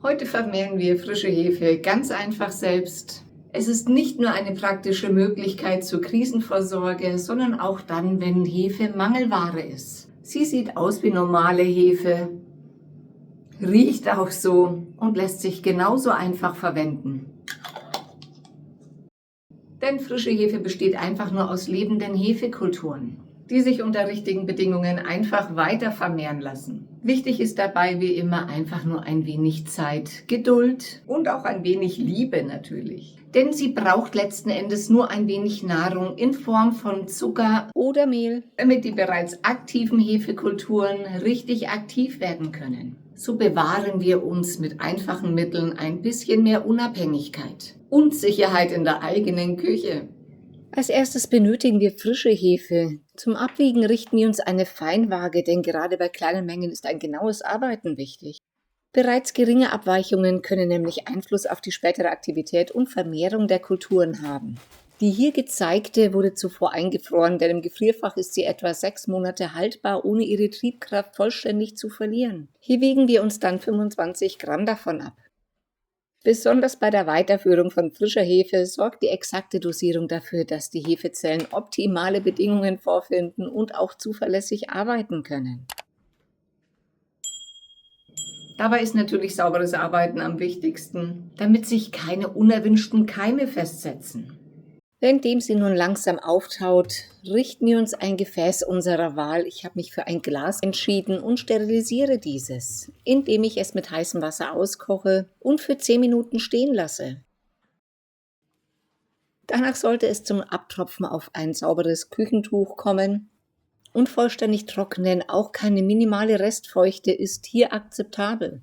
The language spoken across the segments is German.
Heute vermehren wir frische Hefe ganz einfach selbst. Es ist nicht nur eine praktische Möglichkeit zur Krisenvorsorge, sondern auch dann, wenn Hefe Mangelware ist. Sie sieht aus wie normale Hefe, riecht auch so und lässt sich genauso einfach verwenden. Denn frische Hefe besteht einfach nur aus lebenden Hefekulturen, die sich unter richtigen Bedingungen einfach weiter vermehren lassen. Wichtig ist dabei wie immer einfach nur ein wenig Zeit, Geduld und auch ein wenig Liebe natürlich. Denn sie braucht letzten Endes nur ein wenig Nahrung in Form von Zucker oder Mehl, damit die bereits aktiven Hefekulturen richtig aktiv werden können. So bewahren wir uns mit einfachen Mitteln ein bisschen mehr Unabhängigkeit und Sicherheit in der eigenen Küche. Als erstes benötigen wir frische Hefe. Zum Abwiegen richten wir uns eine Feinwaage, denn gerade bei kleinen Mengen ist ein genaues Arbeiten wichtig. Bereits geringe Abweichungen können nämlich Einfluss auf die spätere Aktivität und Vermehrung der Kulturen haben. Die hier gezeigte wurde zuvor eingefroren, denn im Gefrierfach ist sie etwa 6 Monate haltbar, ohne ihre Triebkraft vollständig zu verlieren. Hier wiegen wir uns dann 25 Gramm davon ab. Besonders bei der Weiterführung von frischer Hefe sorgt die exakte Dosierung dafür, dass die Hefezellen optimale Bedingungen vorfinden und auch zuverlässig arbeiten können. Dabei ist natürlich sauberes Arbeiten am wichtigsten, damit sich keine unerwünschten Keime festsetzen. Währenddem sie nun langsam auftaut, richten wir uns ein Gefäß unserer Wahl. Ich habe mich für ein Glas entschieden und sterilisiere dieses, indem ich es mit heißem Wasser auskoche und für 10 Minuten stehen lasse. Danach sollte es zum Abtropfen auf ein sauberes Küchentuch kommen und vollständig trocknen. Auch keine minimale Restfeuchte ist hier akzeptabel.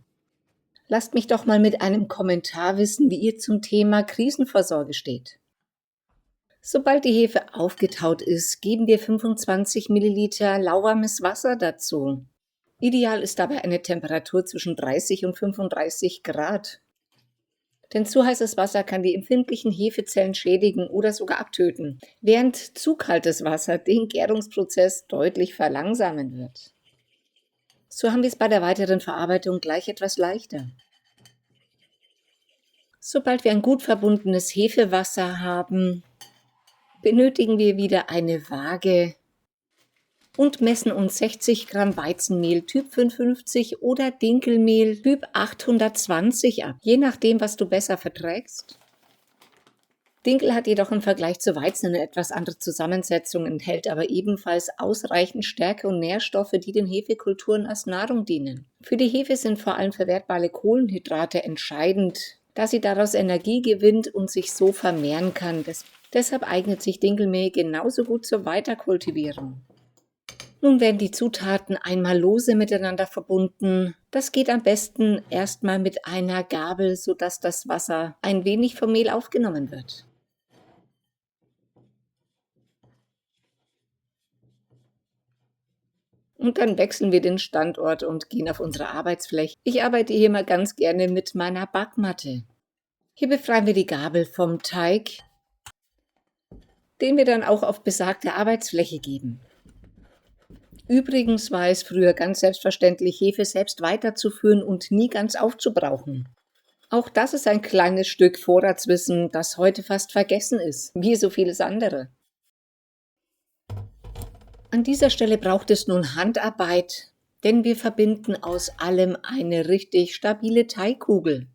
Lasst mich doch mal mit einem Kommentar wissen, wie ihr zum Thema Krisenvorsorge steht. Sobald die Hefe aufgetaut ist, geben wir 25 Milliliter lauwarmes Wasser dazu. Ideal ist dabei eine Temperatur zwischen 30 und 35 Grad. Denn zu heißes Wasser kann die empfindlichen Hefezellen schädigen oder sogar abtöten, während zu kaltes Wasser den Gärungsprozess deutlich verlangsamen wird. So haben wir es bei der weiteren Verarbeitung gleich etwas leichter. Sobald wir ein gut verbundenes Hefewasser haben, benötigen wir wieder eine Waage und messen uns 60 Gramm Weizenmehl Typ 55 oder Dinkelmehl Typ 820 ab, je nachdem, was du besser verträgst. Dinkel hat jedoch im Vergleich zu Weizen eine etwas andere Zusammensetzung, enthält aber ebenfalls ausreichend Stärke und Nährstoffe, die den Hefekulturen als Nahrung dienen. Für die Hefe sind vor allem verwertbare Kohlenhydrate entscheidend, da sie daraus Energie gewinnt und sich so vermehren kann. Deshalb eignet sich Dinkelmehl genauso gut zur Weiterkultivierung. Nun werden die Zutaten einmal lose miteinander verbunden. Das geht am besten erstmal mit einer Gabel, sodass das Wasser ein wenig vom Mehl aufgenommen wird. Und dann wechseln wir den Standort und gehen auf unsere Arbeitsfläche. Ich arbeite hier mal ganz gerne mit meiner Backmatte. Hier befreien wir die Gabel vom Teig, den wir dann auch auf besagte Arbeitsfläche geben. Übrigens war es früher ganz selbstverständlich, Hefe selbst weiterzuführen und nie ganz aufzubrauchen. Auch das ist ein kleines Stück Vorratswissen, das heute fast vergessen ist, wie so vieles andere. An dieser Stelle braucht es nun Handarbeit, denn wir verbinden aus allem eine richtig stabile Teigkugel.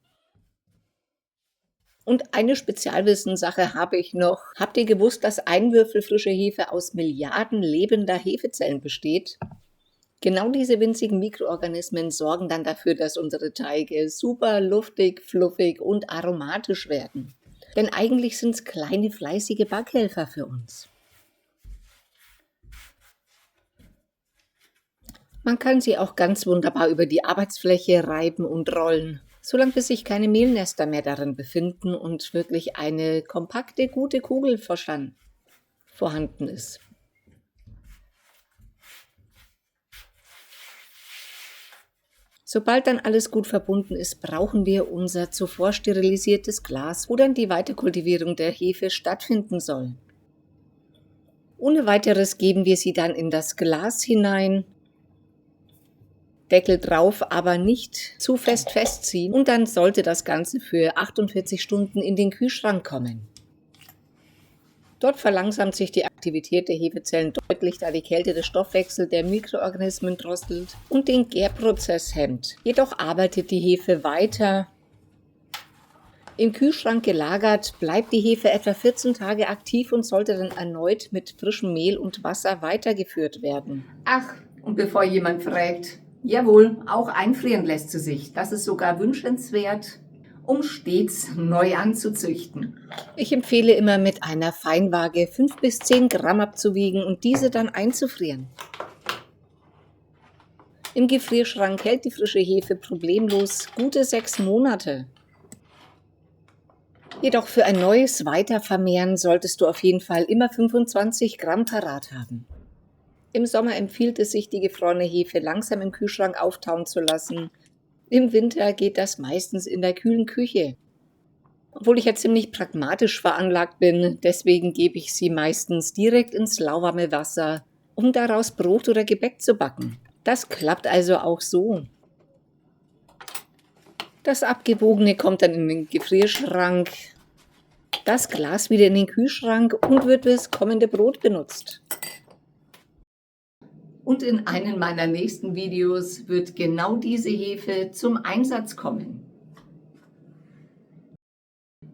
Und eine Spezialwissenssache habe ich noch. Habt ihr gewusst, dass ein Würfel frische Hefe aus Milliarden lebender Hefezellen besteht? Genau diese winzigen Mikroorganismen sorgen dann dafür, dass unsere Teige super luftig, fluffig und aromatisch werden. Denn eigentlich sind es kleine, fleißige Backhelfer für uns. Man kann sie auch ganz wunderbar über die Arbeitsfläche reiben und rollen, solange bis sich keine Mehlnester mehr darin befinden und wirklich eine kompakte, gute Kugel vorhanden ist. Sobald dann alles gut verbunden ist, brauchen wir unser zuvor sterilisiertes Glas, wo dann die Weiterkultivierung der Hefe stattfinden soll. Ohne weiteres geben wir sie dann in das Glas hinein Deckel drauf, aber nicht zu festziehen. Und dann sollte das Ganze für 48 Stunden in den Kühlschrank kommen. Dort verlangsamt sich die Aktivität der Hefezellen deutlich, da die Kälte den Stoffwechsel der Mikroorganismen drosselt und den Gärprozess hemmt. Jedoch arbeitet die Hefe weiter. Im Kühlschrank gelagert bleibt die Hefe etwa 14 Tage aktiv und sollte dann erneut mit frischem Mehl und Wasser weitergeführt werden. Ach, und bevor jemand fragt, jawohl, auch einfrieren lässt sie sich. Das ist sogar wünschenswert, um stets neu anzuzüchten. Ich empfehle immer mit einer Feinwaage 5 bis 10 Gramm abzuwiegen und diese dann einzufrieren. Im Gefrierschrank hält die frische Hefe problemlos gute 6 Monate. Jedoch für ein neues Weitervermehren solltest du auf jeden Fall immer 25 Gramm parat haben. Im Sommer empfiehlt es sich, die gefrorene Hefe langsam im Kühlschrank auftauen zu lassen. Im Winter geht das meistens in der kühlen Küche. Obwohl ich ja ziemlich pragmatisch veranlagt bin, deswegen gebe ich sie meistens direkt ins lauwarme Wasser, um daraus Brot oder Gebäck zu backen. Das klappt also auch so. Das Abgewogene kommt dann in den Gefrierschrank, das Glas wieder in den Kühlschrank und wird fürs kommende Brot benutzt. Und in einem meiner nächsten Videos wird genau diese Hefe zum Einsatz kommen.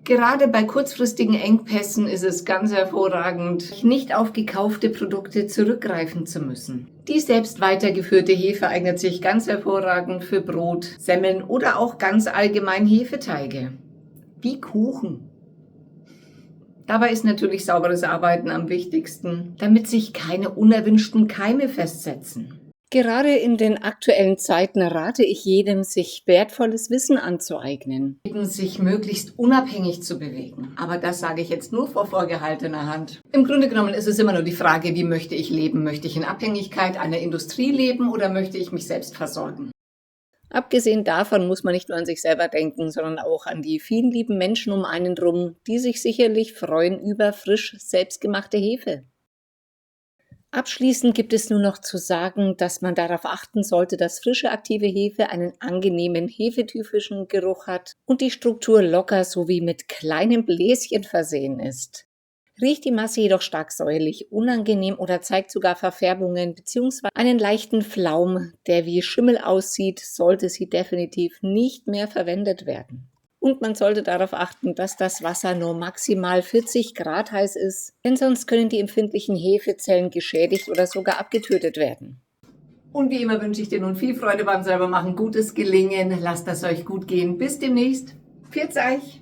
Gerade bei kurzfristigen Engpässen ist es ganz hervorragend, nicht auf gekaufte Produkte zurückgreifen zu müssen. Die selbst weitergeführte Hefe eignet sich ganz hervorragend für Brot, Semmeln oder auch ganz allgemein Hefeteige, wie Kuchen. Dabei ist natürlich sauberes Arbeiten am wichtigsten, damit sich keine unerwünschten Keime festsetzen. Gerade in den aktuellen Zeiten rate ich jedem, sich wertvolles Wissen anzueignen, sich möglichst unabhängig zu bewegen. Aber das sage ich jetzt nur vor vorgehaltener Hand. Im Grunde genommen ist es immer nur die Frage, wie möchte ich leben? Möchte ich in Abhängigkeit einer Industrie leben oder möchte ich mich selbst versorgen? Abgesehen davon muss man nicht nur an sich selber denken, sondern auch an die vielen lieben Menschen um einen drum, die sich sicherlich freuen über frisch selbstgemachte Hefe. Abschließend gibt es nur noch zu sagen, dass man darauf achten sollte, dass frische aktive Hefe einen angenehmen hefetypischen Geruch hat und die Struktur locker sowie mit kleinen Bläschen versehen ist. Riecht die Masse jedoch stark säuerlich, unangenehm oder zeigt sogar Verfärbungen bzw. einen leichten Flaum, der wie Schimmel aussieht, sollte sie definitiv nicht mehr verwendet werden. Und man sollte darauf achten, dass das Wasser nur maximal 40 Grad heiß ist, denn sonst können die empfindlichen Hefezellen geschädigt oder sogar abgetötet werden. Und wie immer wünsche ich dir nun viel Freude beim Selbermachen, gutes Gelingen, lasst es euch gut gehen. Bis demnächst. Pfiat euch!